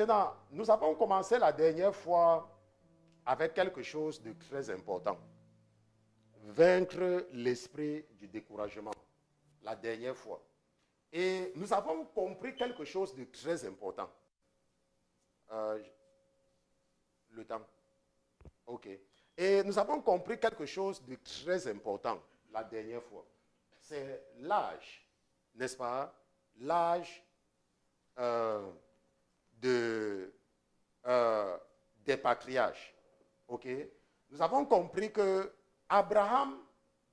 Maintenant, nous avons commencé la dernière fois avec quelque chose de très important. Vaincre l'esprit du découragement. La dernière fois. Et nous avons compris quelque chose de très important. Le temps. OK. Et nous avons compris quelque chose de très important la dernière fois. C'est l'âge, n'est-ce pas? L'âge des patriarches. OK? Nous avons compris que Abraham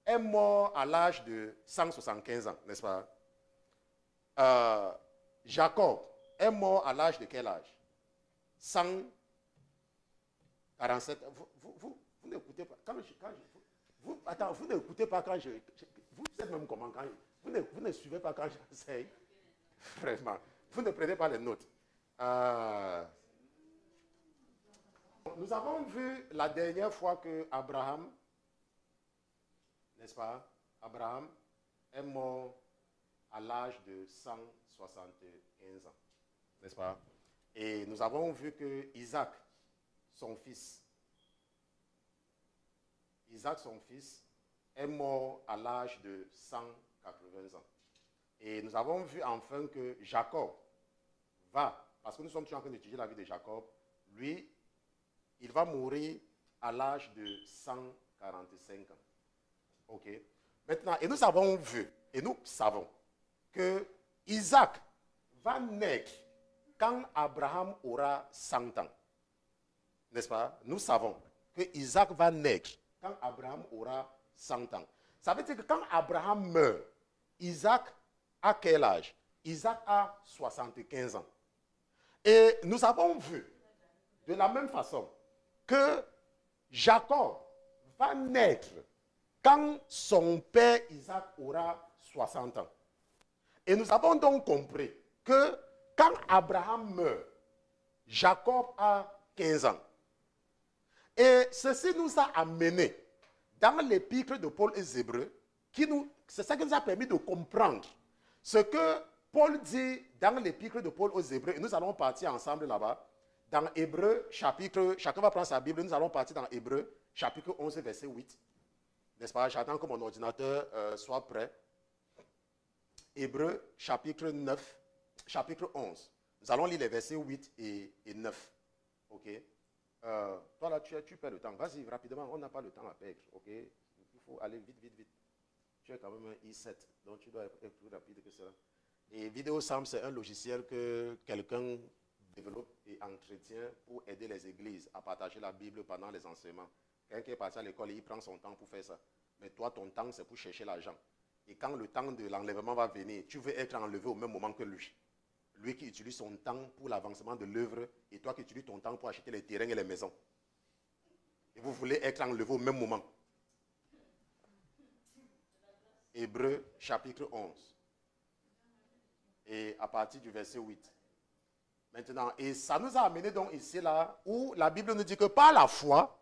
est mort à l'âge de 175 ans, n'est-ce pas? Jacob est mort à l'âge de quel âge? 147. Vous n'écoutez pas. Vous n'écoutez pas quand je... Vous savez même comment quand... Vous ne suivez pas quand j'enseigne. Vraiment. Vous ne prenez pas les notes. Nous avons vu la dernière fois que Abraham, n'est-ce pas? Abraham est mort à l'âge de 175 ans, n'est-ce pas? Et nous avons vu que Isaac, son fils, est mort à l'âge de 180 ans. Et nous avons vu enfin que Jacob va, parce que nous sommes toujours en train d'étudier la vie de Jacob, lui, il va mourir à l'âge de 145 ans. OK? Maintenant, et nous avons vu, et nous savons, que Isaac va naître quand Abraham aura 100 ans. N'est-ce pas? Nous savons que Isaac va naître quand Abraham aura 100 ans. Ça veut dire que quand Abraham meurt, Isaac a quel âge? Isaac a 75 ans. Et nous avons vu de la même façon que Jacob va naître quand son père Isaac aura 60 ans. Et nous avons donc compris que quand Abraham meurt, Jacob a 15 ans. Et ceci nous a amené dans l'épître de Paul aux Hébreux, c'est ça qui nous a permis de comprendre ce que Paul dit dans l'épître de Paul aux Hébreux. Et nous allons partir ensemble là-bas, dans Hébreux chapitre, chacun va prendre sa Bible, nous allons partir dans Hébreux chapitre 11, verset 8. N'est-ce pas? J'attends que mon ordinateur soit prêt. Hébreux chapitre 9, chapitre 11. Nous allons lire les versets 8 et 9. OK? Toi là, tu perds le temps. Vas-y, rapidement, on n'a pas le temps à perdre. OK? Il faut aller vite, vite, vite. Tu es quand même un i7, donc tu dois être plus rapide que cela. Et VideoSam, c'est un logiciel que quelqu'un développe et entretient pour aider les églises à partager la Bible pendant les enseignements. Quelqu'un qui est parti à l'école, il prend son temps pour faire ça. Mais toi, ton temps, c'est pour chercher l'argent. Et quand le temps de l'enlèvement va venir, tu veux être enlevé au même moment que lui. Lui qui utilise son temps pour l'avancement de l'œuvre et toi qui utilises ton temps pour acheter les terrains et les maisons. Et vous voulez être enlevé au même moment. Hébreux chapitre 11. Et à partir du verset 8. Maintenant, et ça nous a amené donc ici là, où la Bible nous dit que par la foi,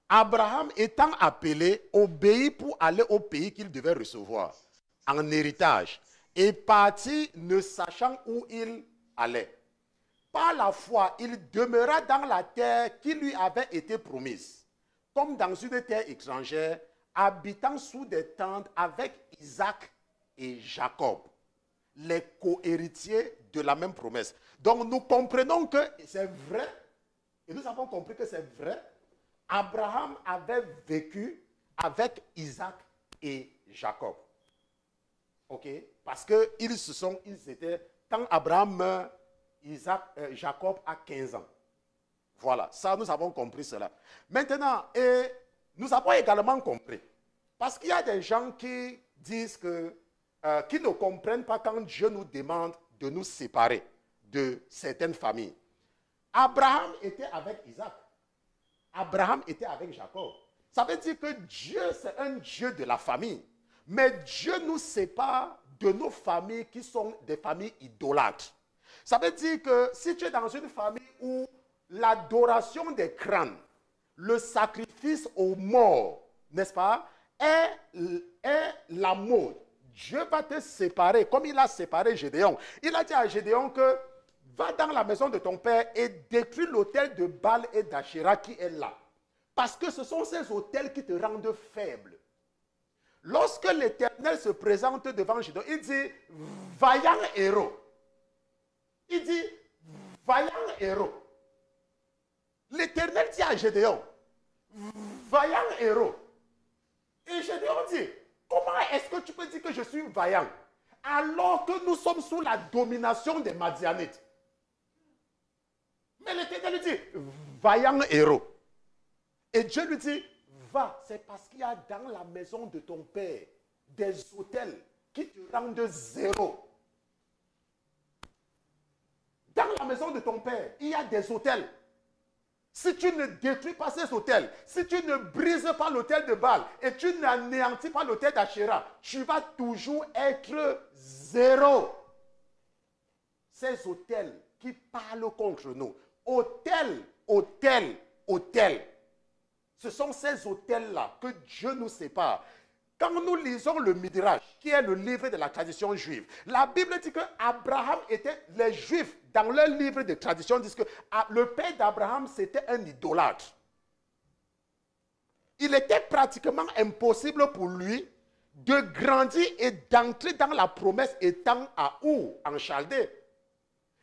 Abraham étant appelé, obéit pour aller au pays qu'il devait recevoir en héritage. Et parti ne sachant où il allait. Par la foi, il demeura dans la terre qui lui avait été promise, comme dans une terre étrangère, habitant sous des tentes avec Isaac et Jacob, les co-héritiers de la même promesse. Donc nous comprenons que c'est vrai, et nous avons compris que c'est vrai, Abraham avait vécu avec Isaac et Jacob. Ok? Parce qu'ils étaient, quand Abraham meurt, Jacob a 15 ans. Voilà, ça nous avons compris cela. Maintenant, nous avons également compris, parce qu'il y a des gens qui disent qui ne comprennent pas quand Dieu nous demande de nous séparer de certaines familles. Abraham était avec Isaac. Abraham était avec Jacob. Ça veut dire que Dieu, c'est un Dieu de la famille. Mais Dieu nous sépare de nos familles qui sont des familles idolâtres. Ça veut dire que si tu es dans une famille où l'adoration des crânes, le sacrifice aux morts, n'est-ce pas, est la mode, Dieu va te séparer, comme il a séparé Gédéon. Il a dit à Gédéon que va dans la maison de ton père et détruis l'autel de Baal et d'Achéra qui est là. Parce que ce sont ces autels qui te rendent faible. Lorsque l'Éternel se présente devant Gédéon, il dit, vaillant héros. Il dit, vaillant héros. L'Éternel dit à Gédéon, vaillant héros. Et Gédéon dit, comment est-ce que tu peux dire que je suis vaillant alors que nous sommes sous la domination des Madianites? Mais l'Éternel lui dit, vaillant héros. Et Dieu lui dit, va, c'est parce qu'il y a dans la maison de ton père des autels qui te rendent zéro. Dans la maison de ton père, il y a des autels. Si tu ne détruis pas ces autels, si tu ne brises pas l'autel de Baal et tu n'anéantis pas l'autel d'Achéra, tu vas toujours être zéro. Ces autels qui parlent contre nous, autel, autel, autel. Ce sont ces autels-là que Dieu nous sépare. Quand nous lisons le Midrash, qui est le livre de la tradition juive, la Bible dit que Abraham était, les Juifs, dans leur livre de tradition, disent que le père d'Abraham, c'était un idolâtre. Il était pratiquement impossible pour lui de grandir et d'entrer dans la promesse étant à Our, en Chaldée.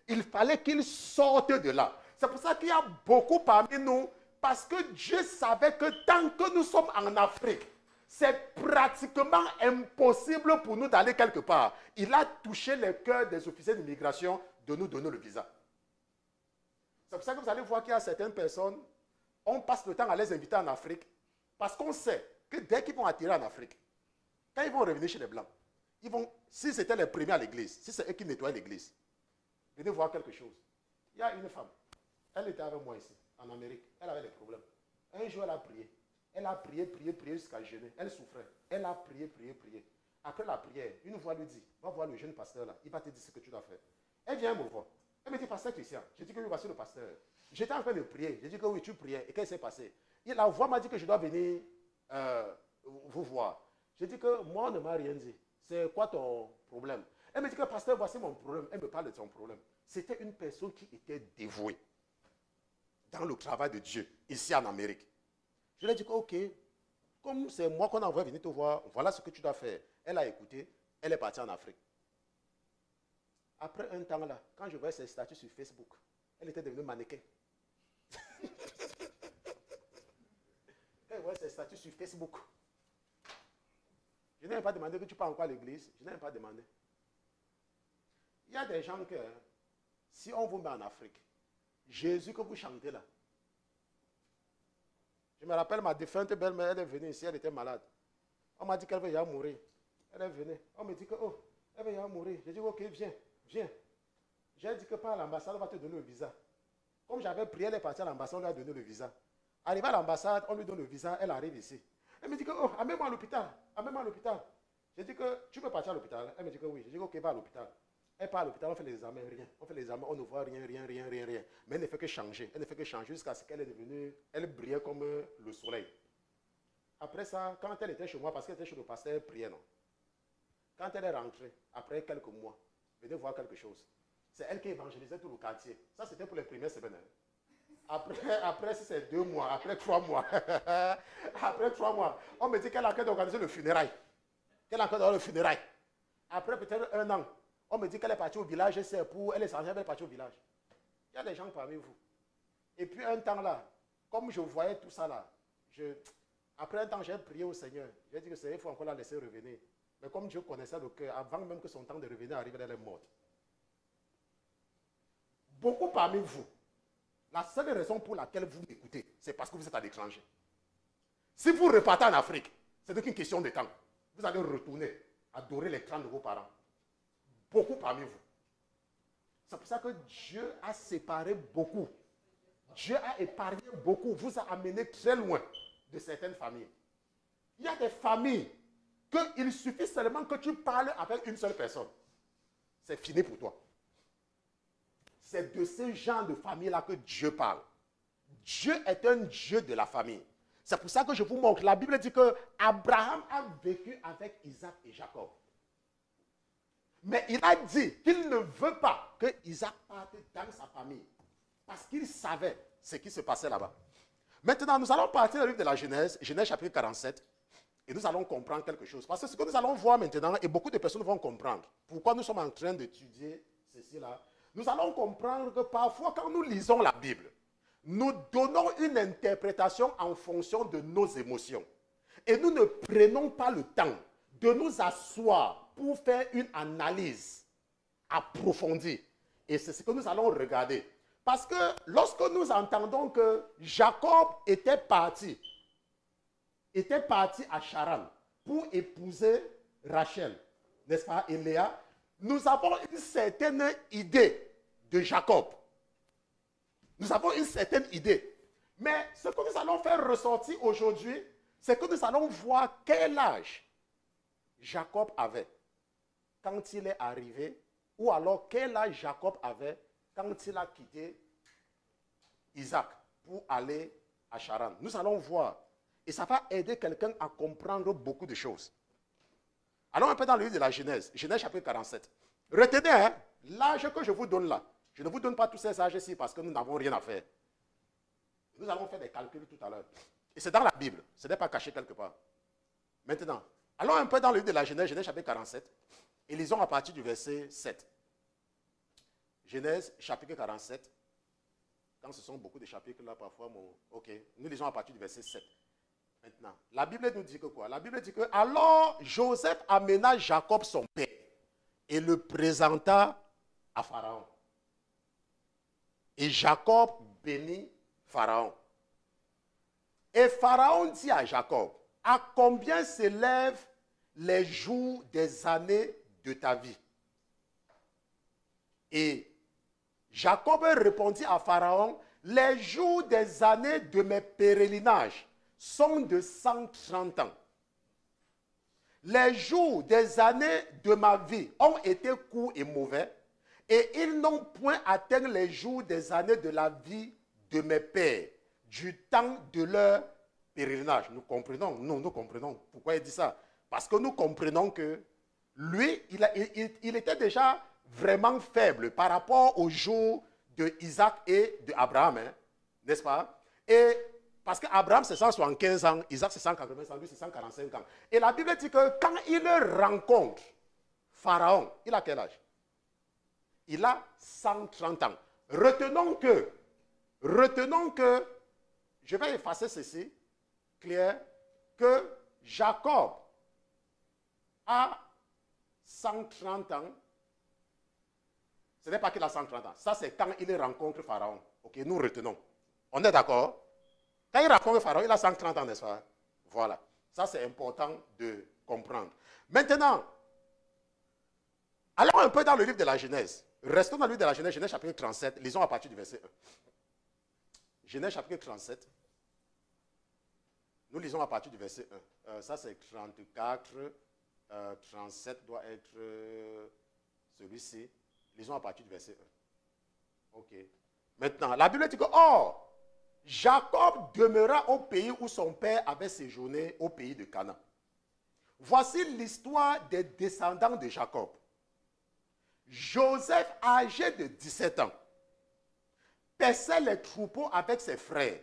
Il fallait qu'il sorte de là. C'est pour ça qu'il y a beaucoup parmi nous, parce que Dieu savait que tant que nous sommes en Afrique, c'est pratiquement impossible pour nous d'aller quelque part. Il a touché le cœur des officiers d'immigration de nous donner le visa. C'est pour ça que vous allez voir qu'il y a certaines personnes, on passe le temps à les inviter en Afrique, parce qu'on sait que dès qu'ils vont atterrir en Afrique, quand ils vont revenir chez les Blancs, si c'était les premiers à l'église, si c'est eux qui nettoient l'église, venez voir quelque chose. Il y a une femme, elle était avec moi ici, en Amérique, elle avait des problèmes. Un jour, elle a prié. Elle a prié, prié, prié jusqu'à jeûner. Elle souffrait. Elle a prié, prié, prié. Après la prière, une voix lui dit, va voir le jeune pasteur là, il va te dire ce que tu dois faire. Elle vient me voir. Elle me dit, pasteur Christian, j'ai dit que oui, voici le pasteur. J'étais en train de prier. J'ai dit que oui, tu priais. Et qu'est-ce qui s'est passé? La voix m'a dit que je dois venir vous voir. J'ai dit que moi, on ne m'a rien dit. C'est quoi ton problème? Elle me dit que pasteur, voici mon problème. Elle me parle de son problème. C'était une personne qui était dévouée dans le travail de Dieu, ici en Amérique. Je lui ai dit que, ok, comme c'est moi qu'on envoie venir te voir, voilà ce que tu dois faire. Elle a écouté, elle est partie en Afrique. Après un temps là, quand je voyais ses statuts sur Facebook, elle était devenue mannequin. Quand je voyais ses statuts sur Facebook, je n'ai même pas demandé que tu parles encore à l'église. Je n'ai même pas demandé. Il y a des gens que, si on vous met en Afrique, Jésus que vous chantez là, je me rappelle ma défunte belle-mère, elle est venue ici, elle était malade. On m'a dit qu'elle va y mourir. Elle est venue. On me dit que, oh, elle va y mourir. J'ai dit, ok, viens, viens. J'ai dit que par l'ambassade, on va te donner le visa. Comme j'avais prié, elle est partie à l'ambassade, on lui a donné le visa. Arrivée à l'ambassade, on lui donne le visa, elle arrive ici. Elle me dit que, oh, amène-moi à l'hôpital, amène-moi à l'hôpital. J'ai dit que, tu peux partir à l'hôpital? Elle me dit que oui. J'ai dit, ok, va à l'hôpital. Elle part à l'hôpital, on fait les examens, rien. On fait les examens, on ne voit rien, rien, rien, rien, rien. Mais elle ne fait que changer. Elle ne fait que changer jusqu'à ce qu'elle est devenue, elle brillait comme le soleil. Après ça, quand elle était chez moi, parce qu'elle était chez le pasteur, elle priait, non. Quand elle est rentrée, après quelques mois, venez voir quelque chose. C'est elle qui évangélisait tout le quartier. Ça, c'était pour les premières semaines. Après si c'est 2 mois, après 3 mois, après 3 mois, on me dit qu'elle a en train d'organiser le funérail. Qu'elle est en train d'organiser le funérail. Après peut-être 1 an, on me dit qu'elle est partie au village, elle est censée être partie au village. Il y a des gens parmi vous. Et puis un temps là, comme je voyais tout ça là, Après un temps, j'ai prié au Seigneur. J'ai dit que Seigneur, il faut encore la laisser revenir. Mais comme Dieu connaissait le cœur, avant même que son temps de revenir arrive, elle est morte. Beaucoup parmi vous, la seule raison pour laquelle vous m'écoutez, c'est parce que vous êtes à l'étranger. Si vous repartez en Afrique, c'est qu'une question de temps. Vous allez retourner, adorer les crânes de vos parents. Beaucoup parmi vous. C'est pour ça que Dieu a séparé beaucoup. Dieu a épargné beaucoup, vous a amené très loin de certaines familles. Il y a des familles qu'il suffit seulement que tu parles avec une seule personne. C'est fini pour toi. C'est de ce genre de famille-là que Dieu parle. Dieu est un Dieu de la famille. C'est pour ça que je vous montre. La Bible dit que Abraham a vécu avec Isaac et Jacob. Mais il a dit qu'il ne veut pas que Isaac parte dans sa famille. Parce qu'il savait ce qui se passait là-bas. Maintenant, nous allons partir du livre de la Genèse, Genèse chapitre 47, et nous allons comprendre quelque chose. Parce que ce que nous allons voir maintenant, et beaucoup de personnes vont comprendre, pourquoi nous sommes en train d'étudier ceci-là, nous allons comprendre que parfois, quand nous lisons la Bible, nous donnons une interprétation en fonction de nos émotions. Et nous ne prenons pas le temps de nous asseoir pour faire une analyse approfondie. Et c'est ce que nous allons regarder. Parce que lorsque nous entendons que Jacob était parti à Charan pour épouser Rachel, n'est-ce pas, et Léa, nous avons une certaine idée de Jacob. Nous avons une certaine idée. Mais ce que nous allons faire ressortir aujourd'hui, c'est que nous allons voir quel âge Jacob avait quand il est arrivé, ou alors quel âge Jacob avait quand il a quitté Isaac pour aller à Charan. Nous allons voir. Et ça va aider quelqu'un à comprendre beaucoup de choses. Allons un peu dans le livre de la Genèse. Genèse chapitre 47. Retenez, hein, l'âge que je vous donne là. Je ne vous donne pas tous ces âges-ci parce que nous n'avons rien à faire. Nous allons faire des calculs tout à l'heure. Et c'est dans la Bible. Ce n'est pas caché quelque part. Maintenant, allons un peu dans le livre de la Genèse, Genèse chapitre 47. Et lisons à partir du verset 7. Genèse chapitre 47. Quand ce sont beaucoup de chapitres là, parfois, ok, nous lisons à partir du verset 7. Maintenant, la Bible nous dit que quoi? La Bible dit que alors Joseph amena Jacob son père et le présenta à Pharaon. Et Jacob bénit Pharaon. Et Pharaon dit à Jacob, à combien s'élèvent les jours des années de ta vie? Et Jacob répondit à Pharaon, les jours des années de mes pèlerinages sont de 130 ans. Les jours des années de ma vie ont été courts et mauvais, et ils n'ont point atteint les jours des années de la vie de mes pères, du temps de leur pèlerinage. Nous comprenons, nous comprenons pourquoi il dit ça. Parce que nous comprenons que lui, il était déjà vraiment faible par rapport aux jours de Isaac et d'Abraham, hein, n'est-ce pas? Et parce qu'Abraham c'est 175 ans, Isaac c'est 180 ans, lui c'est 145 ans. Et la Bible dit que quand il rencontre Pharaon, il a quel âge? Il a 130 ans. Retenons que, je vais effacer ceci, clair, que Jacob a 130 ans. Ce n'est pas qu'il a 130 ans. Ça, c'est quand il rencontre Pharaon. Ok, nous retenons. On est d'accord? Quand il rencontre Pharaon, il a 130 ans, n'est-ce pas? Voilà. Ça, c'est important de comprendre. Maintenant, allons un peu dans le livre de la Genèse. Restons dans le livre de la Genèse, Genèse chapitre 37. Lisons à partir du verset 1. Genèse chapitre 37. Nous lisons à partir du verset 1. Ça, c'est 34. 37 doit être celui-ci. Lisons à partir du verset 1. Ok. Maintenant, la Bible dit que, or, Jacob demeura au pays où son père avait séjourné, au pays de Canaan. Voici l'histoire des descendants de Jacob. Joseph, âgé de 17 ans, paissait les troupeaux avec ses frères.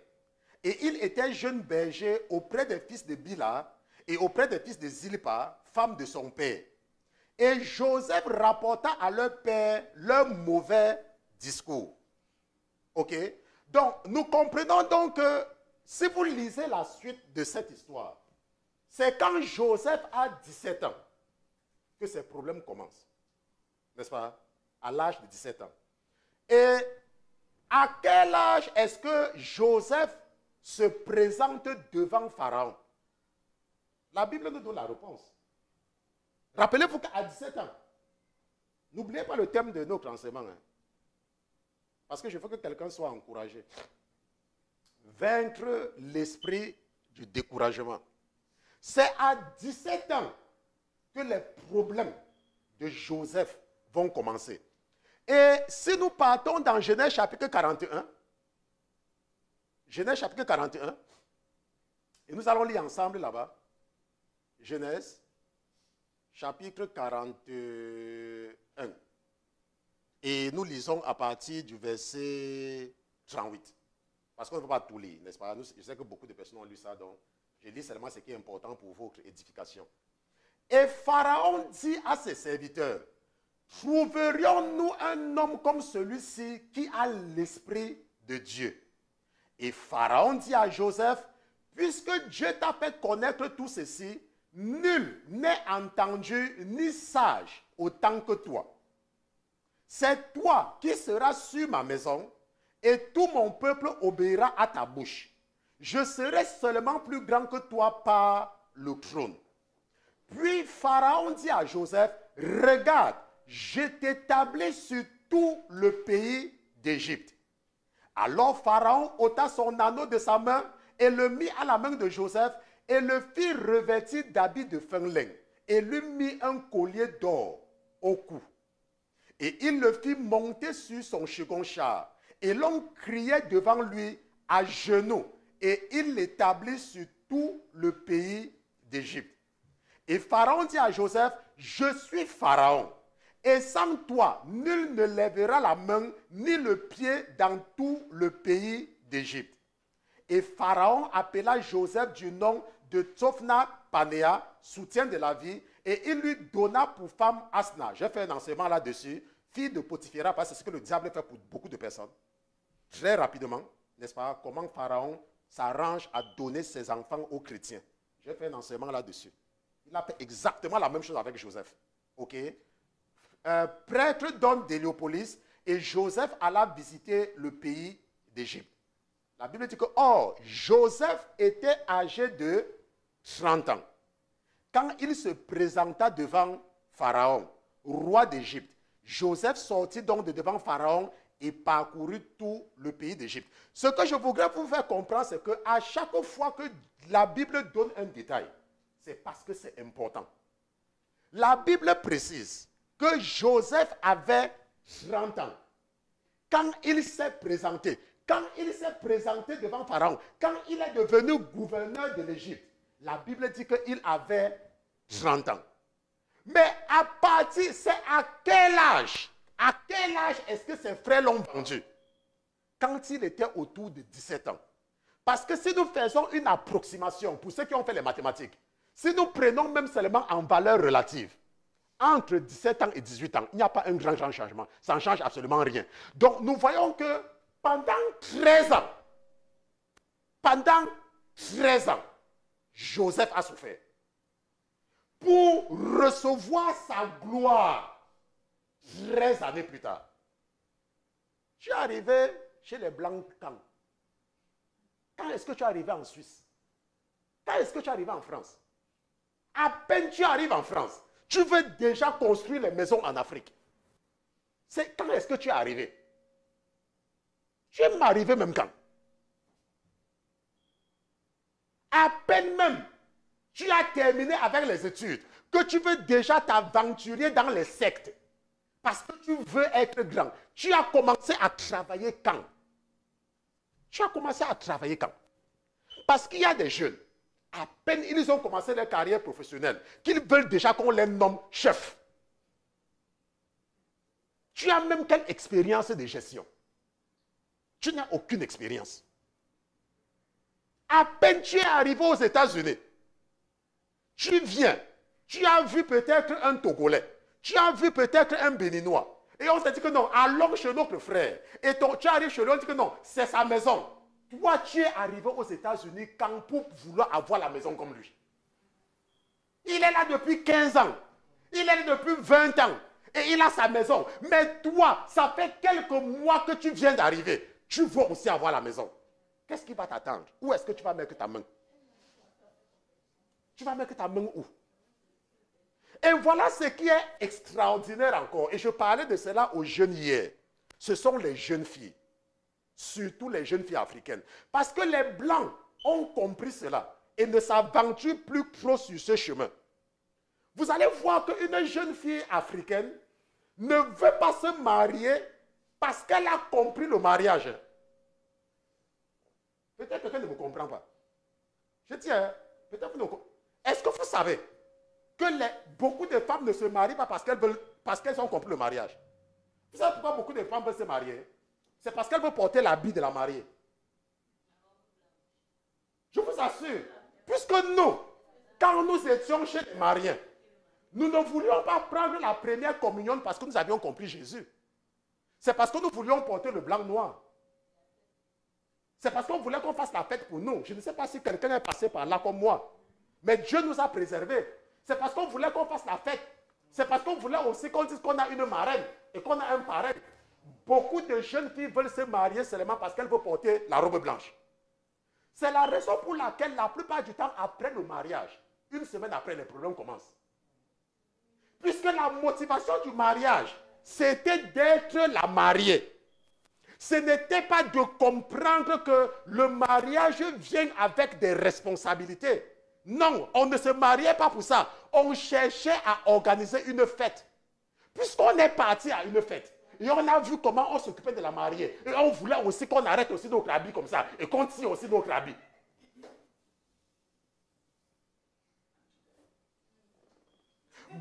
Et il était jeune berger auprès des fils de Bila et auprès des fils de Zilpa, femme de son père. Et Joseph rapporta à leur père leur mauvais discours. Ok? Donc, nous comprenons donc que si vous lisez la suite de cette histoire, c'est quand Joseph a 17 ans que ses problèmes commencent. N'est-ce pas? À l'âge de 17 ans. Et à quel âge est-ce que Joseph se présente devant Pharaon? La Bible nous donne la réponse. Rappelez-vous qu'à 17 ans, n'oubliez pas le thème de notre enseignement. Hein, parce que je veux que quelqu'un soit encouragé. Vaincre l'esprit du découragement. C'est à 17 ans que les problèmes de Joseph vont commencer. Et si nous partons dans Genèse chapitre 41, Genèse chapitre 41, et nous allons lire ensemble là-bas, Genèse chapitre 41. Et nous lisons à partir du verset 38. Parce qu'on ne peut pas tout lire, n'est-ce pas? Je sais que beaucoup de personnes ont lu ça, donc je lis seulement ce qui est important pour votre édification. Et Pharaon dit à ses serviteurs, trouverions-nous un homme comme celui-ci qui a l'esprit de Dieu? Et Pharaon dit à Joseph, puisque Dieu t'a fait connaître tout ceci, nul n'est entendu ni sage autant que toi. C'est toi qui seras sur ma maison et tout mon peuple obéira à ta bouche. Je serai seulement plus grand que toi par le trône. Puis Pharaon dit à Joseph, regarde, je t'établis sur tout le pays d'Égypte. Alors Pharaon ôta son anneau de sa main et le mit à la main de Joseph et le fit revêtir d'habits de fin lin et lui mit un collier d'or au cou. Et il le fit monter sur son second char. Et l'on criait devant lui à genoux. Et il l'établit sur tout le pays d'Égypte. Et Pharaon dit à Joseph, je suis Pharaon. Et sans toi, nul ne lèvera la main ni le pied dans tout le pays d'Égypte. Et Pharaon appela Joseph du nom de Tsophna-Panéa, soutien de la vie, et il lui donna pour femme Asna. J'ai fait un enseignement là-dessus, fille de Potiphera, parce que c'est ce que le diable fait pour beaucoup de personnes. Très rapidement, n'est-ce pas, comment Pharaon s'arrange à donner ses enfants aux chrétiens. J'ai fait un enseignement là-dessus. Il a fait exactement la même chose avec Joseph. Ok? Prêtre d'homme d'Héliopolis, et Joseph alla visiter le pays d'Égypte. La Bible dit que, or, Joseph était âgé de 30 ans. Quand il se présenta devant Pharaon, roi d'Égypte, Joseph sortit donc de devant Pharaon et parcourut tout le pays d'Égypte. Ce que je voudrais vous faire comprendre, c'est qu'à chaque fois que la Bible donne un détail, c'est parce que c'est important. La Bible précise que Joseph avait 30 ans. Quand il s'est présenté, devant Pharaon, quand il est devenu gouverneur de l'Égypte, la Bible dit qu'il avait 30 ans. Mais à partir, c'est à quel âge est-ce que ses frères l'ont vendu? Quand il était autour de 17 ans. Parce que si nous faisons une approximation, pour ceux qui ont fait les mathématiques, si nous prenons même seulement en valeur relative, entre 17 ans et 18 ans, il n'y a pas un grand changement. Ça ne change absolument rien. Donc nous voyons que pendant 13 ans, Joseph a souffert. Pour recevoir sa gloire 13 années plus tard. Tu es arrivé chez les Blancs quand? Quand est-ce que tu es arrivé en Suisse? Quand est-ce que tu es arrivé en France? À peine tu arrives en France, tu veux déjà construire les maisons en Afrique. C'est quand est-ce que tu es arrivé? Tu es arrivé même quand? À peine même, tu as terminé avec les études, que tu veux déjà t'aventurer dans les sectes. Parce que tu veux être grand. Tu as commencé à travailler quand? Parce qu'il y a des jeunes, à peine ils ont commencé leur carrière professionnelle, qu'ils veulent déjà qu'on les nomme chef. Tu as même quelle expérience de gestion? Tu n'as aucune expérience. À peine tu es arrivé aux États-Unis, tu viens, tu as vu peut-être un Togolais, tu as vu peut-être un Béninois, et on te dit que non, allons chez notre frère. Et tu arrives chez lui, on dit que non, c'est sa maison. Toi, tu es arrivé aux États-Unis quand pour vouloir avoir la maison comme lui. Il est là depuis 15 ans. Il est là depuis 20 ans. Et il a sa maison. Mais toi, ça fait quelques mois que tu viens d'arriver. Tu veux aussi avoir la maison. Qu'est-ce qui va t'attendre? Où est-ce que tu vas mettre ta main? Tu vas mettre ta main où? Et voilà ce qui est extraordinaire encore. Et je parlais de cela aux jeunes hier. Ce sont les jeunes filles. Surtout les jeunes filles africaines. Parce que les Blancs ont compris cela et ne s'aventurent plus trop sur ce chemin. Vous allez voir qu'une jeune fille africaine ne veut pas se marier parce qu'elle a compris le mariage. Peut-être qu'elle ne me comprend pas. Je dis, peut-être que vous ne comprenez pas. Est-ce que vous savez que beaucoup de femmes ne se marient pas parce qu'elles ont compris le mariage? Vous savez pourquoi beaucoup de femmes veulent se marier? C'est parce qu'elles veulent porter l'habit de la mariée. Je vous assure, puisque nous, quand nous étions chez les mariés, nous ne voulions pas prendre la première communion parce que nous avions compris Jésus. C'est parce que nous voulions porter le blanc-noir. C'est parce qu'on voulait qu'on fasse la fête pour nous. Je ne sais pas si quelqu'un est passé par là comme moi. Mais Dieu nous a préservés. C'est parce qu'on voulait qu'on fasse la fête. C'est parce qu'on voulait aussi qu'on dise qu'on a une marraine et qu'on a un parrain. Beaucoup de jeunes filles veulent se marier seulement parce qu'elles veulent porter la robe blanche. C'est la raison pour laquelle la plupart du temps, après le mariage, une semaine après, les problèmes commencent. Puisque la motivation du mariage, c'était d'être la mariée. Ce n'était pas de comprendre que le mariage vient avec des responsabilités. Non, on ne se mariait pas pour ça. On cherchait à organiser une fête. Puisqu'on est parti à une fête, et on a vu comment on s'occupait de la mariée. Et on voulait aussi qu'on arrête aussi notre habit comme ça. Et qu'on tire aussi notre habit.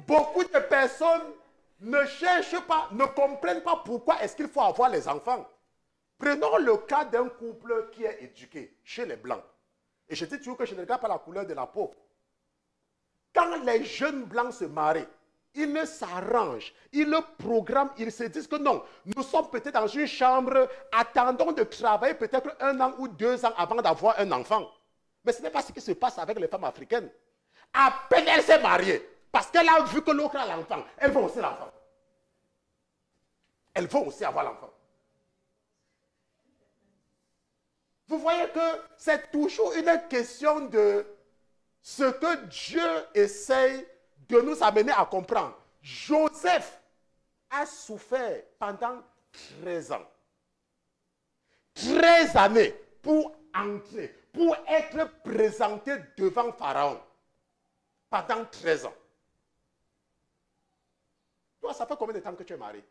Beaucoup de personnes ne cherchent pas, ne comprennent pas pourquoi est-ce qu'il faut avoir les enfants. Prenons le cas d'un couple qui est éduqué chez les Blancs. Et je dis toujours que je ne regarde pas la couleur de la peau. Quand les jeunes Blancs se marient, ils s'arrangent, ils programment, ils se disent que non, nous sommes peut-être dans une chambre, attendons de travailler peut-être 1 an ou 2 ans avant d'avoir un enfant. Mais ce n'est pas ce qui se passe avec les femmes africaines. À peine elle s'est mariée, parce qu'elle a vu que l'autre a l'enfant, elle veut aussi l'enfant. Elle veut aussi avoir l'enfant. Vous voyez que c'est toujours une question de ce que Dieu essaye de nous amener à comprendre. Joseph a souffert pendant 13 ans. 13 années pour entrer, pour être présenté devant Pharaon. Pendant 13 ans. Toi, ça fait combien de temps que tu es marié?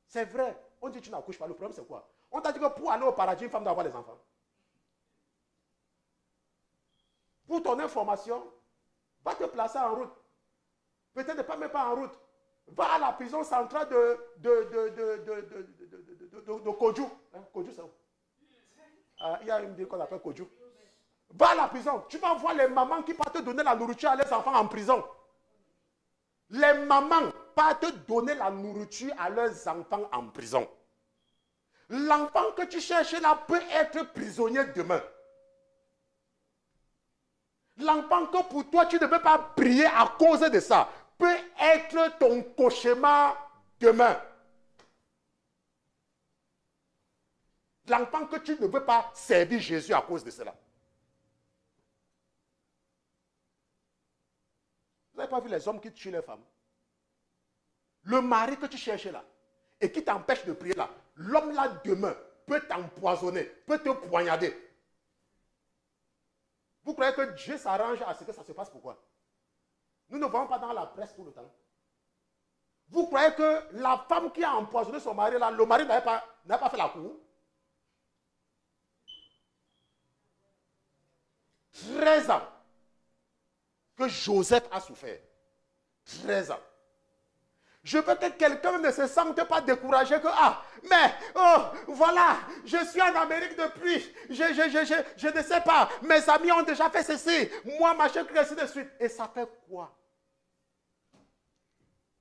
C'est vrai. On dit que tu n'accouches pas. Le problème, c'est quoi? On t'a dit que pour aller au paradis, une femme doit avoir des enfants. Pour ton information, va te placer en route. Peut-être ne pas même pas en route. Va à la prison centrale de Kodjou. Kodjou, c'est où? Il y a une ville qu'on appelle Kodjou. Va à la prison. Tu vas voir les mamans qui partent te donner la nourriture à leurs enfants en prison. Les mamans partent donner la nourriture à leurs enfants en prison. L'enfant que tu cherches là peut être prisonnier demain. L'enfant que pour toi tu ne peux pas prier à cause de ça peut être ton cauchemar demain. L'enfant que tu ne veux pas servir Jésus à cause de cela. Vous n'avez pas vu les hommes qui tuent les femmes? Le mari que tu cherches là et qui t'empêche de prier là, l'homme là demain peut t'empoisonner, peut te poignarder. Vous croyez que Dieu s'arrange à ce que ça se passe? Pourquoi? Nous ne voyons pas dans la presse tout le temps. Vous croyez que la femme qui a empoisonné son mari là, le mari n'a pas fait la cour? 13 ans que Joseph a souffert. 13 ans. Je veux que quelqu'un ne se sente pas découragé que, voilà, je suis en Amérique depuis, je ne sais pas, mes amis ont déjà fait ceci, moi, machin, ainsi de suite. Et ça fait quoi?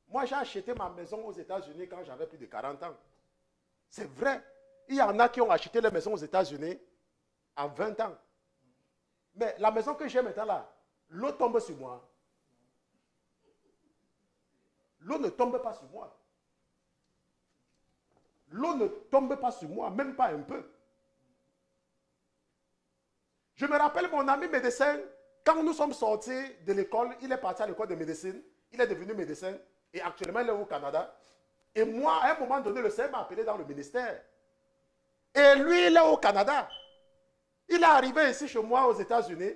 Moi, j'ai acheté ma maison aux États-Unis quand j'avais plus de 40 ans. C'est vrai. il y en a qui ont acheté les maisons aux États-Unis à 20 ans. Mais la maison que j'ai maintenant là, l'eau tombe sur moi. L'eau ne tombe pas sur moi. L'eau ne tombe pas sur moi, même pas un peu. Je me rappelle mon ami médecin, quand nous sommes sortis de l'école, il est parti à l'école de médecine, il est devenu médecin et actuellement il est au Canada. Et moi, à un moment donné, le Seigneur m'a appelé dans le ministère. Et lui, il est au Canada. Il est arrivé ici chez moi aux États-Unis.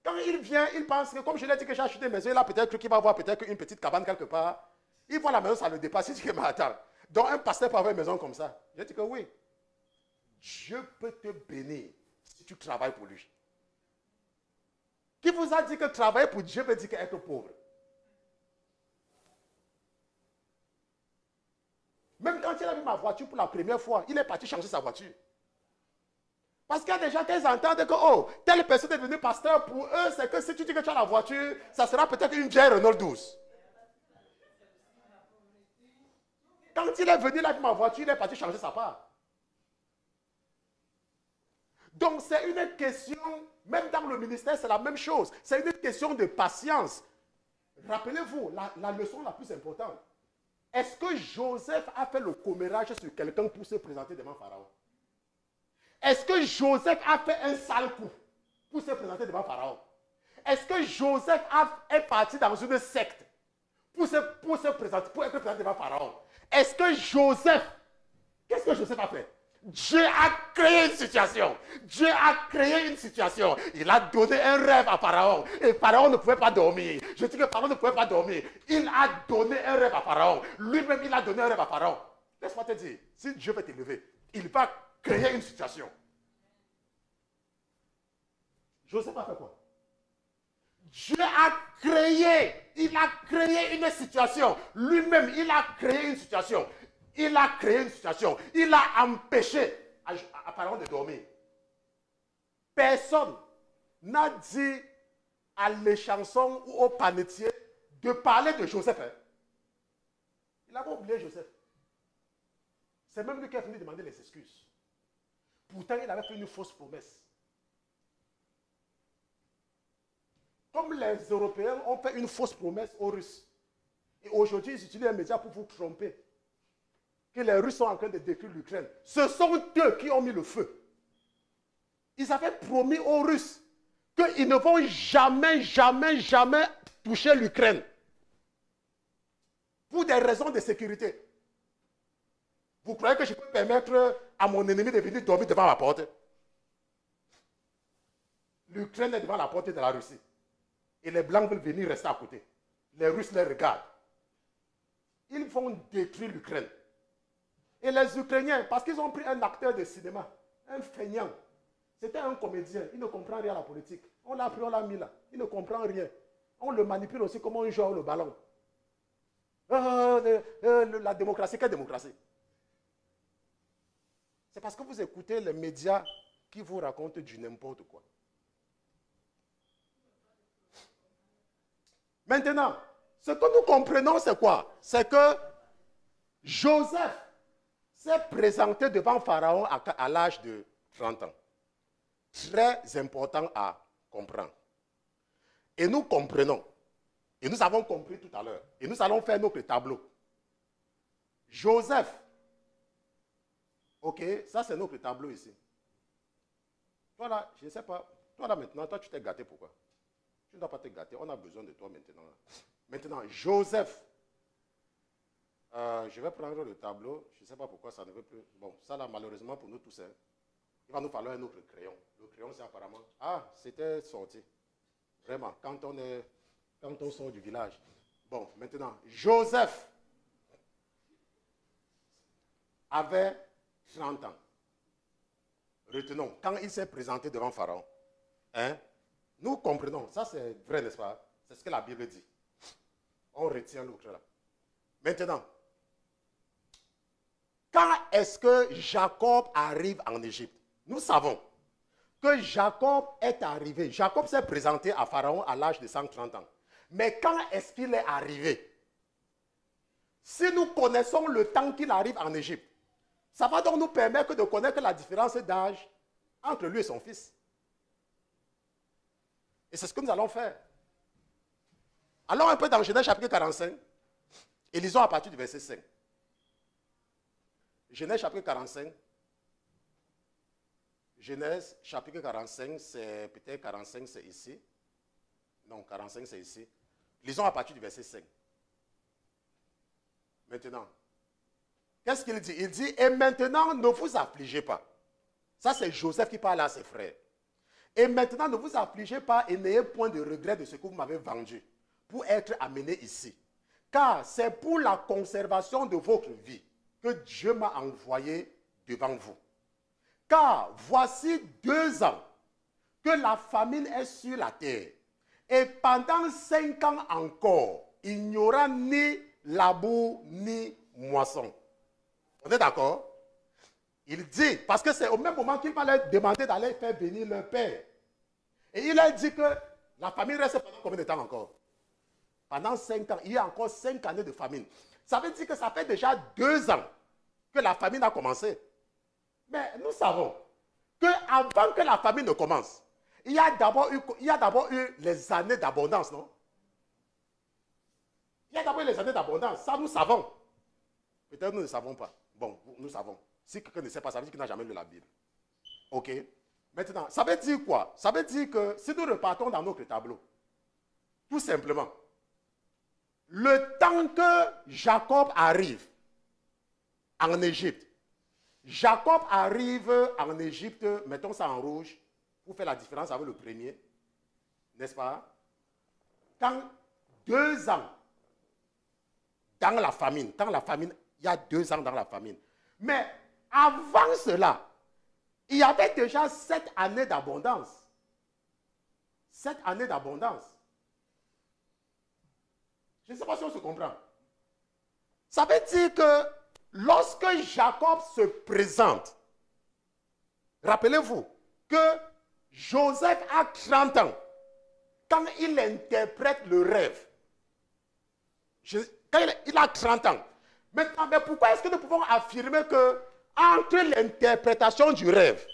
Quand il vient, il pense que comme je l'ai dit que j'ai acheté une maison, il a peut-être cru qu'il va avoir peut-être une petite cabane quelque part. Il voit la maison, ça le dépasse. Il dit que, mais attends, donc un pasteur peut avoir une maison comme ça. J'ai dit que oui. Dieu peut te bénir si tu travailles pour lui. Qui vous a dit que travailler pour Dieu veut dire être pauvre? Même quand il a vu ma voiture pour la première fois, il est parti changer sa voiture. Parce qu'il y a des gens qui entendent que, oh, telle personne est devenue pasteur, pour eux, c'est que si tu dis que tu as la voiture, ça sera peut-être une vieille Renault 12. Quand il est venu là avec ma voiture, il est parti changer sa part. Donc c'est une question, même dans le ministère, c'est la même chose. C'est une question de patience. Rappelez-vous, la leçon la plus importante. Est-ce que Joseph a fait le commérage sur quelqu'un pour se présenter devant Pharaon? Est-ce que Joseph a fait un sale coup pour se présenter devant Pharaon? Est-ce que Joseph est parti dans une secte pour être présenté devant Pharaon? Est-ce que Joseph, qu'est-ce que Joseph a fait? Dieu a créé une situation. Dieu a créé une situation. Il a donné un rêve à Pharaon. Et Pharaon ne pouvait pas dormir. Je dis que Pharaon ne pouvait pas dormir. Il a donné un rêve à Pharaon. Lui-même, il a donné un rêve à Pharaon. Laisse-moi te dire, si Dieu veut t'élever, il va créer une situation. Joseph a fait quoi? Dieu a créé. Il a créé une situation. Lui-même, il a créé une situation. Il a créé une situation. Il a empêché à Pharaon de dormir. Personne n'a dit à l'échanson ou au panetier de parler de Joseph. Hein. Il avait oublié Joseph. C'est même lui qui est venu demander les excuses. Pourtant, il avait fait une fausse promesse. Comme les Européens ont fait une fausse promesse aux Russes. Et aujourd'hui, ils utilisent les médias pour vous tromper. Que les Russes sont en train de détruire l'Ukraine. Ce sont eux qui ont mis le feu. Ils avaient promis aux Russes qu'ils ne vont jamais, jamais, jamais toucher l'Ukraine. Pour des raisons de sécurité. Vous croyez que je peux permettre à mon ennemi de venir dormir devant ma porte? L'Ukraine est devant la porte de la Russie. Et les Blancs veulent venir rester à côté. Les Russes les regardent. Ils vont détruire l'Ukraine. Et les Ukrainiens, parce qu'ils ont pris un acteur de cinéma, un feignant, c'était un comédien, il ne comprend rien à la politique. On l'a pris, on l'a mis là, il ne comprend rien. On le manipule aussi comme on joue le ballon. La démocratie, quelle démocratie? C'est parce que vous écoutez les médias qui vous racontent du n'importe quoi. Maintenant, ce que nous comprenons, c'est quoi? C'est que Joseph s'est présenté devant Pharaon à l'âge de 30 ans. Très important à comprendre. Et nous comprenons. Et nous avons compris tout à l'heure. Et nous allons faire notre tableau. Joseph. Ok, ça c'est notre tableau ici. Toi là, je ne sais pas. Toi là maintenant, toi tu t'es gâté pourquoi? Tu ne dois pas te gâter. On a besoin de toi maintenant. Maintenant, Joseph. Je vais prendre le tableau. Je ne sais pas pourquoi ça ne veut plus. Bon, ça là, malheureusement pour nous tous, hein, il va nous falloir un autre crayon. Le crayon, c'est apparemment... Ah, c'était sorti. Vraiment, quand on sort du village. Bon, maintenant, Joseph avait 30 ans. Retenons, quand il s'est présenté devant Pharaon, hein, nous comprenons, ça c'est vrai, n'est-ce pas? C'est ce que la Bible dit. On retient l'autre là. Maintenant, quand est-ce que Jacob arrive en Égypte? Nous savons que Jacob est arrivé. Jacob s'est présenté à Pharaon à l'âge de 130 ans. Mais quand est-ce qu'il est arrivé? Si nous connaissons le temps qu'il arrive en Égypte, Ça va donc nous permettre de connaître la différence d'âge entre lui et son fils. Et c'est ce que nous allons faire. Allons un peu dans Genèse chapitre 45 et lisons à partir du verset 5. Genèse chapitre 45. Genèse chapitre 45, c'est peut-être 45, c'est ici. Non, 45, c'est ici. Lisons à partir du verset 5. Maintenant, qu'est-ce qu'il dit? Il dit, et maintenant, ne vous affligez pas. Ça, c'est Joseph qui parle à ses frères. Et maintenant, ne vous affligez pas et n'ayez point de regret de ce que vous m'avez vendu pour être amené ici. Car c'est pour la conservation de votre vie que Dieu m'a envoyé devant vous. Car voici 2 ans que la famine est sur la terre. Et pendant 5 ans encore, il n'y aura ni labour ni moisson. On est d'accord? Il dit, parce que c'est au même moment qu'il va leur demander d'aller faire venir leur père. Et il a dit que la famine reste pendant combien de temps encore? Pendant 5 ans. Il y a encore 5 années de famine. Ça veut dire que ça fait déjà 2 ans que la famine a commencé. Mais nous savons qu'avant que la famine ne commence, il y a d'abord eu les années d'abondance, non? Il y a d'abord eu les années d'abondance. Ça, nous savons. Peut-être nous ne savons pas. Bon, nous savons. Si quelqu'un ne sait pas, ça veut dire qu'il n'a jamais lu la Bible. OK? Maintenant, ça veut dire quoi? Ça veut dire que si nous repartons dans notre tableau, tout simplement, le temps que Jacob arrive en Égypte, Jacob arrive en Égypte, mettons ça en rouge, pour faire la différence avec le premier, n'est-ce pas? Quand 2 ans dans la famine, il y a 2 ans dans la famine. Mais avant cela, il y avait déjà 7 années d'abondance. 7 années d'abondance. Je ne sais pas si on se comprend. Ça veut dire que lorsque Jacob se présente, rappelez-vous que Joseph a 30 ans quand il interprète le rêve. Quand il a 30 ans. Maintenant, mais pourquoi est-ce que nous pouvons affirmer que entre l'interprétation du rêve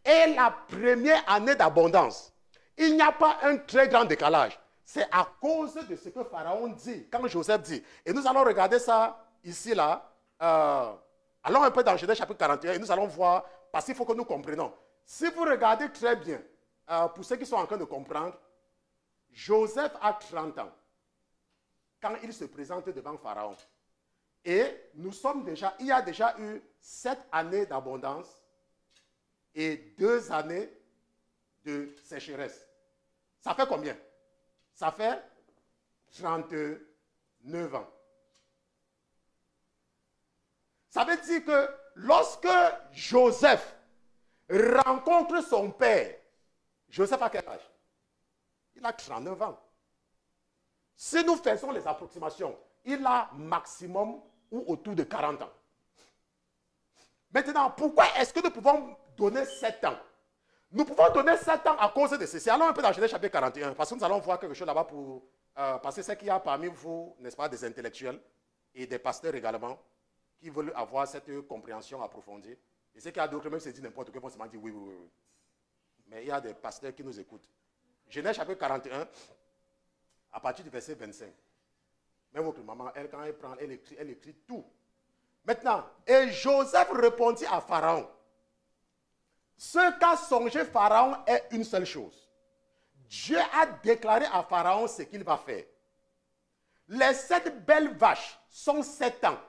et la première année d'abondance, il n'y a pas un très grand décalage? C'est à cause de ce que Pharaon dit, quand Joseph dit. Et nous allons regarder ça ici, là. Allons un peu dans Genèse chapitre 41 et nous allons voir, parce qu'il faut que nous comprenions. Si vous regardez très bien, pour ceux qui sont en train de comprendre, Joseph a 30 ans quand il se présente devant Pharaon. Et il y a déjà eu 7 années d'abondance et 2 années de sécheresse. Ça fait combien? Ça fait 39 ans. Ça veut dire que lorsque Joseph rencontre son père, Joseph a quel âge? Il a 39 ans. Si nous faisons les approximations, il a maximum ou autour de 40 ans. Maintenant, pourquoi est-ce que nous pouvons donner 7 ans? Nous pouvons donner 7 ans à cause de ceci. Allons un peu dans Genèse chapitre 41, parce que nous allons voir quelque chose là-bas pour... parce que c'est qu'il y a parmi vous, n'est-ce pas, des intellectuels et des pasteurs également, qui veulent avoir cette compréhension approfondie. Et c'est qu'il y a d'autres, même si disent n'importe quoi, ils vont seulement dire oui. Mais il y a des pasteurs qui nous écoutent. Genèse chapitre 41, à partir du verset 25. Même votre maman, quand elle prend, elle écrit tout. Maintenant, et Joseph répondit à Pharaon. Ce qu'a songé Pharaon est une seule chose. Dieu a déclaré à Pharaon ce qu'il va faire. Les 7 belles vaches sont 7 ans.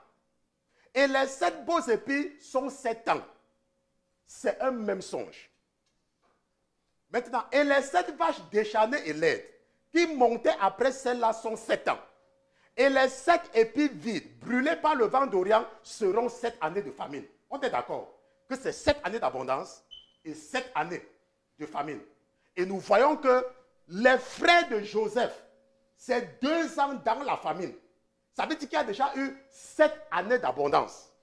Et les 7 beaux épis sont 7 ans. C'est un même songe. Maintenant, et les 7 vaches décharnées et laides qui montaient après celles-là sont 7 ans. Et les 7 épis vides, brûlés par le vent d'Orient, seront 7 années de famine. On est d'accord que c'est 7 années d'abondance et 7 années de famine. Et nous voyons que les frères de Joseph, c'est 2 ans dans la famine. Ça veut dire qu'il y a déjà eu 7 années d'abondance.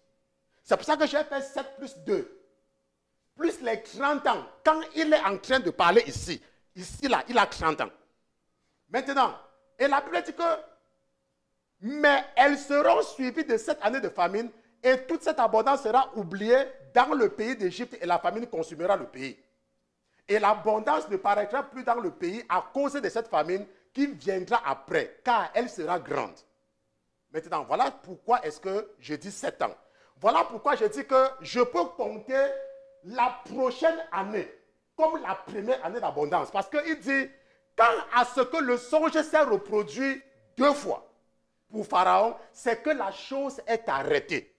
C'est pour ça que j'ai fait 7 plus 2. Plus les 30 ans. Quand il est en train de parler ici, là, il a 30 ans. Maintenant, et la Bible dit que, mais elles seront suivies de 7 années de famine Et toute cette abondance sera oubliée dans le pays d'Égypte et la famine consumera le pays. Et l'abondance ne paraîtra plus dans le pays à cause de cette famine qui viendra après, car elle sera grande. Maintenant, voilà pourquoi est-ce que je dis 7 ans. Voilà pourquoi je dis que je peux compter la prochaine année comme la première année d'abondance. Parce qu'il dit, quand à ce que le songe s'est reproduit 2 fois pour Pharaon, c'est que la chose est arrêtée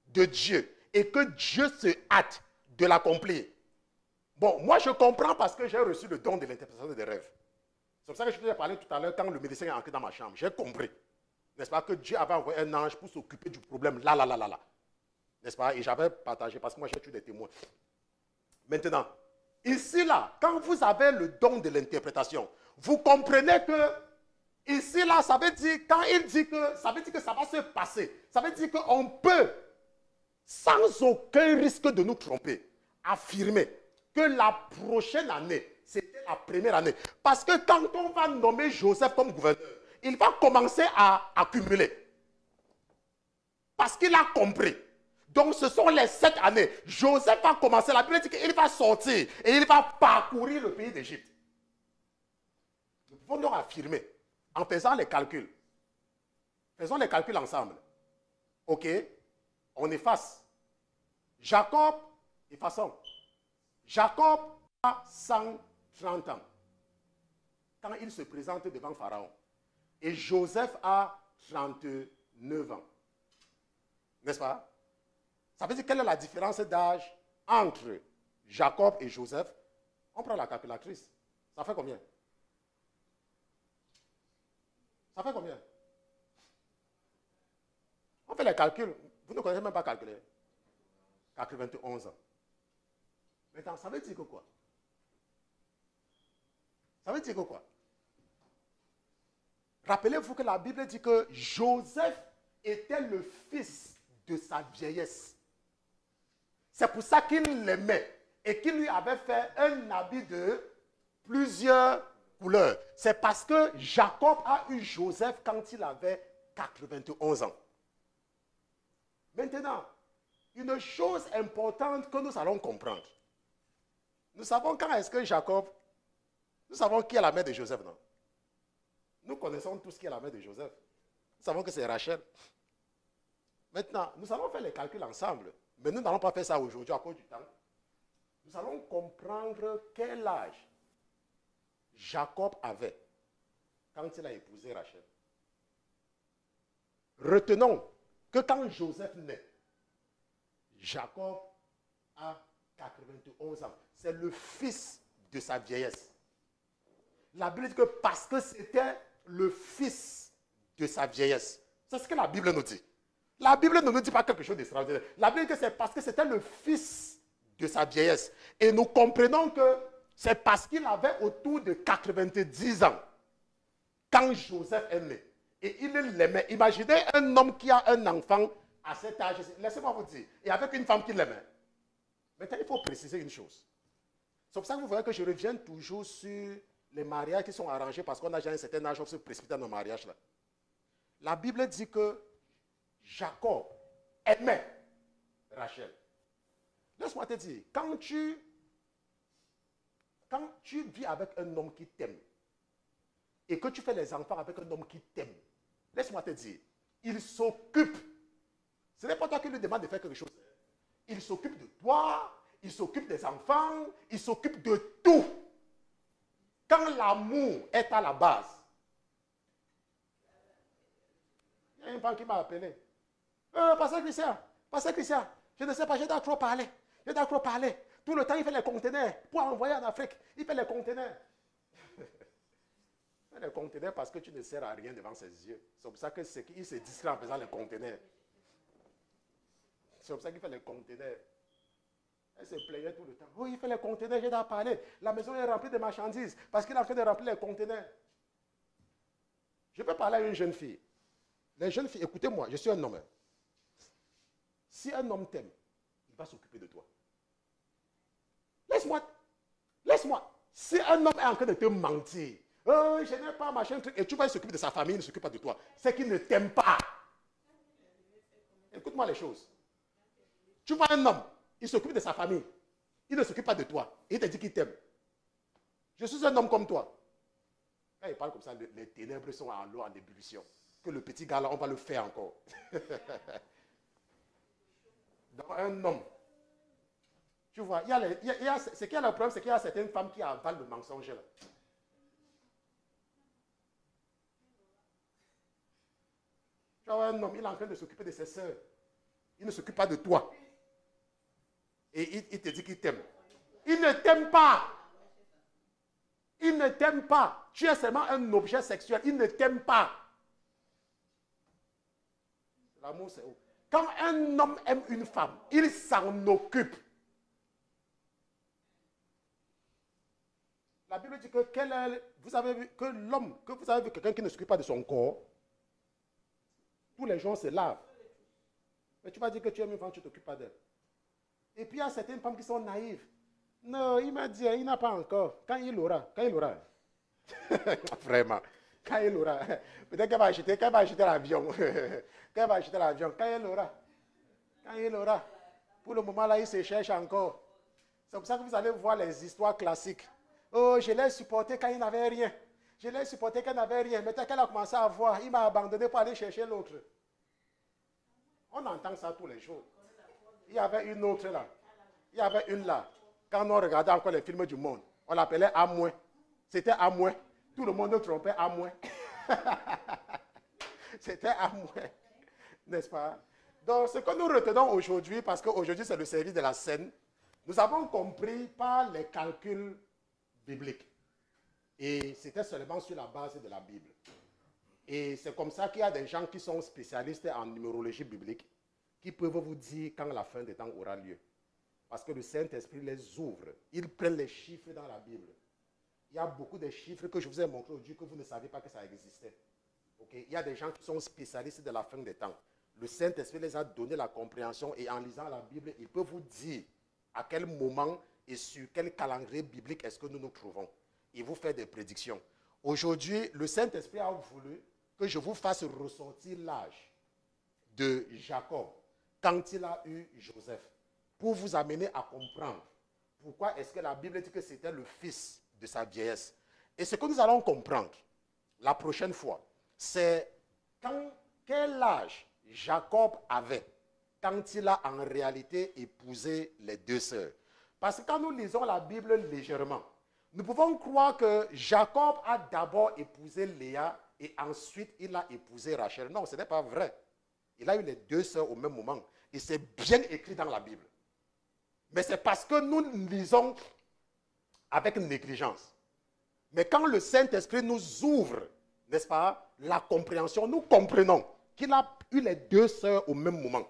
de Dieu et que Dieu se hâte de l'accomplir. Bon, moi je comprends parce que j'ai reçu le don de l'interprétation des rêves. C'est pour ça que je vous ai parlé tout à l'heure quand le médecin est entré dans ma chambre. J'ai compris, n'est-ce pas, que Dieu avait envoyé un ange pour s'occuper du problème là. N'est-ce pas? Et j'avais partagé parce que moi j'ai tué des témoins. Maintenant, ici là, quand vous avez le don de l'interprétation, vous comprenez que ici là, ça veut dire, quand il dit que ça veut dire que ça va se passer. Ça veut dire qu'on peut, sans aucun risque de nous tromper, affirmer que la prochaine année, c'était la première année. Parce que quand on va nommer Joseph comme gouverneur, il va commencer à accumuler. Parce qu'il a compris. Donc ce sont les 7 années. Joseph va commencer, la Bible dit qu'il va sortir et il va parcourir le pays d'Égypte. Nous pouvons donc affirmer, en faisant les calculs. Faisons les calculs ensemble. Ok, on efface. Jacob, effaçons. Jacob a 130 ans quand il se présente devant Pharaon. Et Joseph a 39 ans. N'est-ce pas? Ça veut dire quelle est la différence d'âge entre Jacob et Joseph? On prend la calculatrice. Ça fait combien? Ça fait combien? On fait les calculs. Vous ne connaissez même pas calculer. 91 ans. Maintenant, ça veut dire que quoi? Ça veut dire que quoi? Rappelez-vous que la Bible dit que Joseph était le fils de sa vieillesse. C'est pour ça qu'il l'aimait et qu'il lui avait fait un habit de plusieurs couleurs. C'est parce que Jacob a eu Joseph quand il avait 91 ans. Maintenant, une chose importante que nous allons comprendre. Nous savons quand est-ce que Jacob, nous savons qui est la mère de Joseph, non? Nous connaissons tous qui est la mère de Joseph. Nous savons que c'est Rachel. Maintenant, nous allons faire les calculs ensemble. Mais nous n'allons pas faire ça aujourd'hui à cause du temps. Nous allons comprendre quel âge Jacob avait quand il a épousé Rachel. Retenons que quand Joseph naît, Jacob a 91 ans. C'est le fils de sa vieillesse. La Bible dit que parce que c'était le fils de sa vieillesse. C'est ce que la Bible nous dit. La Bible ne nous dit pas quelque chose d'extraordinaire. La Bible dit que c'est parce que c'était le fils de sa vieillesse. Et nous comprenons que c'est parce qu'il avait autour de 90 ans quand Joseph est né. Et il l'aimait. Imaginez un homme qui a un enfant à cet âge. Laissez-moi vous dire. Et avec une femme qui l'aimait. Maintenant, il faut préciser une chose. C'est pour ça que vous voyez que je reviens toujours sur les mariages qui sont arrangés parce qu'on a déjà un certain âge, on se précipite dans nos mariages là. La Bible dit que Jacob aimait Rachel. Laisse-moi te dire, quand tu vis avec un homme qui t'aime et que tu fais les enfants avec un homme qui t'aime, laisse-moi te dire, il s'occupe. Ce n'est pas toi qui lui demande de faire quelque chose. Il s'occupe de toi, il s'occupe des enfants, il s'occupe de tout. Quand l'amour est à la base, il y a un femme qui m'a appelé. Pasteur Christian, je ne sais pas, je dois trop parler. Tout le temps, il fait les conteneurs pour envoyer en Afrique. Il fait les conteneurs. Il fait les conteneurs parce que tu ne sers à rien devant ses yeux. C'est pour ça qu'il se distrait en faisant les conteneurs. C'est pour ça qu'il fait les conteneurs. Elle se plaignait tout le temps. Oh, il fait les conteneurs, je dois parler. La maison est remplie de marchandises parce qu'il est en train de remplir les conteneurs. Je peux parler à une jeune fille. Les jeunes filles, écoutez-moi, je suis un homme. Si un homme t'aime, il va s'occuper de toi. Laisse-moi. Si un homme est en train de te mentir, je n'ai pas machin truc, et tu vas s'occuper de sa famille, il ne s'occupe pas de toi, c'est qu'il ne t'aime pas. Écoute-moi. Écoute-moi les choses. Tu vois un homme, il s'occupe de sa famille. Il ne s'occupe pas de toi. Il te dit qu'il t'aime. Je suis un homme comme toi. Quand il parle comme ça, les ténèbres sont en l'eau, en ébullition. Que le petit gars là, on va le faire encore. Donc un homme. Tu vois, ce qu'il y a le problème, c'est qu'il y a certaines femmes qui avalent le mensonge là. Tu vois, un homme, il est en train de s'occuper de ses soeurs. Il ne s'occupe pas de toi. Et il te dit qu'il t'aime. Il ne t'aime pas. Il ne t'aime pas. Tu es seulement un objet sexuel. Il ne t'aime pas. L'amour, c'est où? Quand un homme aime une femme, il s'en occupe. La Bible dit que vous avez vu que l'homme, que vous avez vu quelqu'un qui ne s'occupe pas de son corps, tous les jours se lavent. Mais tu vas dire que tu aimes une femme, tu ne t'occupes pas d'elle. Et puis il y a certaines femmes qui sont naïves. Non, il m'a dit, il n'a pas encore. Quand il aura. Vraiment. Quand il aura. Peut-être qu'elle va acheter l'avion. Quand il aura. Pour le moment là, il se cherche encore. C'est pour ça que vous allez voir les histoires classiques. Oh, je l'ai supporté quand il n'avait rien. Je l'ai supporté quand il n'avait rien. Mais quand elle a commencé à avoir, il m'a abandonné pour aller chercher l'autre. On entend ça tous les jours. Il y avait une autre là. Il y avait une là. Quand on regardait encore les films du monde, on l'appelait Amoué. C'était Amoué. Tout le monde nous trompait Amoué. C'était Amoué. N'est-ce pas? Donc, ce que nous retenons aujourd'hui, parce qu'aujourd'hui c'est le service de la scène, nous avons compris par les calculs bibliques. Et c'était seulement sur la base de la Bible. Et c'est comme ça qu'il y a des gens qui sont spécialistes en numérologie biblique, qui peuvent vous dire quand la fin des temps aura lieu. Parce que le Saint-Esprit les ouvre. Ils prennent les chiffres dans la Bible. Il y a beaucoup de chiffres que je vous ai montrés aujourd'hui que vous ne saviez pas que ça existait. Okay? Il y a des gens qui sont spécialistes de la fin des temps. Le Saint-Esprit les a donné la compréhension et en lisant la Bible, il peut vous dire à quel moment et sur quel calendrier biblique est-ce que nous nous trouvons. Il vous fait des prédictions. Aujourd'hui, le Saint-Esprit a voulu que je vous fasse ressortir l'âge de Jacob quand il a eu Joseph, pour vous amener à comprendre pourquoi est-ce que la Bible dit que c'était le fils de sa vieillesse. Et ce que nous allons comprendre la prochaine fois, c'est quel âge Jacob avait quand il a en réalité épousé les deux sœurs. Parce que quand nous lisons la Bible légèrement, nous pouvons croire que Jacob a d'abord épousé Léa et ensuite il a épousé Rachel. Non, ce n'est pas vrai. Il a eu les deux sœurs au même moment. Et c'est bien écrit dans la Bible. Mais c'est parce que nous lisons avec négligence. Mais quand le Saint-Esprit nous ouvre, n'est-ce pas, la compréhension, nous comprenons qu'il a eu les deux sœurs au même moment.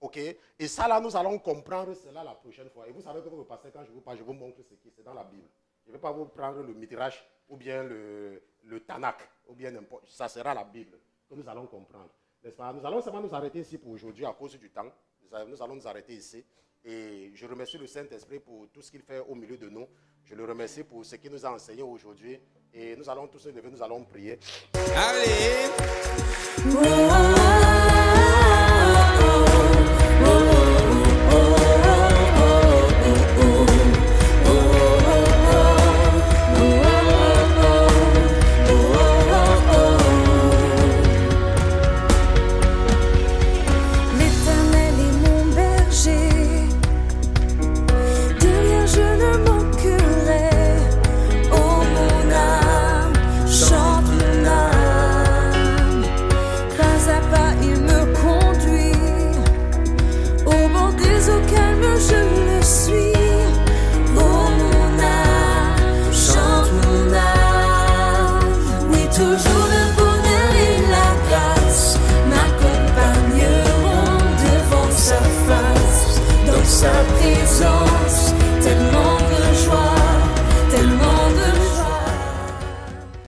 Ok? Et ça là, nous allons comprendre cela la prochaine fois. Et vous savez que vous me passez quand je vous parle, je vous montre ce qui est dans la Bible. Je ne vais pas vous prendre le Midrash ou bien le Tanakh ou bien n'importe. Ça sera la Bible que nous allons comprendre. N'est-ce pas? Nous allons seulement nous arrêter ici pour aujourd'hui à cause du temps. Nous allons nous arrêter ici. Et je remercie le Saint-Esprit pour tout ce qu'il fait au milieu de nous. Je le remercie pour ce qu'il nous a enseigné aujourd'hui. Et nous allons tous nous lever, nous allons prier. Allez!